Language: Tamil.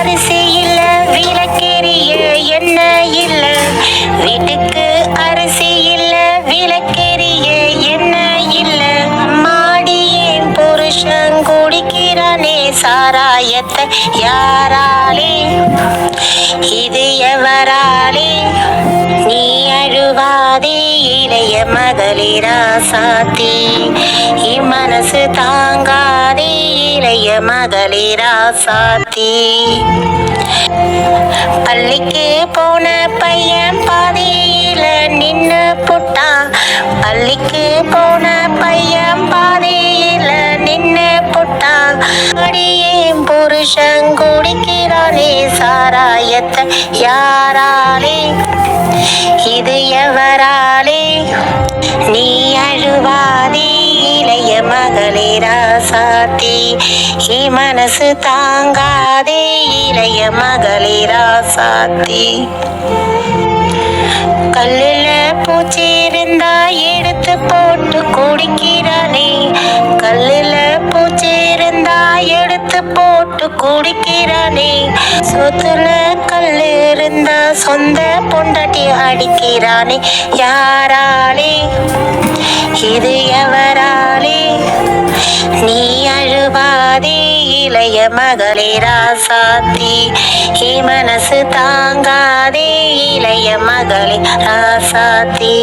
அரிசி இல்ல, விளக்கெரிய எண்ணெய் இல்ல. வீட்டுக்கு அரிசி இல்ல, விளக்கெரிய எண்ணெய் இல்ல. மாடி என் புருஷன் குடிக்கிறானே சாராயத்தை, யாராலே இது எவராலே? நீ அழுவாதே இளைய மகளே ராசாத்தி, மனசு தாங்காதே இளைய மகளே ராசாத்தி. பள்ளிக்கு போன பையன் பாதையில நின்னு புட்டான், பள்ளிக்கு போன பையன் பாதையில நின்னு புட்டான். அடியேன் புருஷன் குடிக்கிறானே சாராயத்தை, யாராலே இது எவராலே? நீ அழுவாதே இளைய மகளே ராசாத்தி, மனசு தாங்காதே இளைய மகளே ராசாத்தி. கல்லுல பூச்சி இருந்தா எடுத்து போட்டு குடிக்கிறானே, கல்லுல பூச்சி இருந்தா எடுத்து போட்டு குடிக்கிறானே. சொத்துல கல்லு இருந்தா சொந்த பொண்டாட்டி அடிக்கிறானே, யாராலே இது எவராலே? நீ அழுவாதே இளைய மகளே ராசாத்தி, மனசு தாங்காதே இளைய மகளே ராசாத்தி.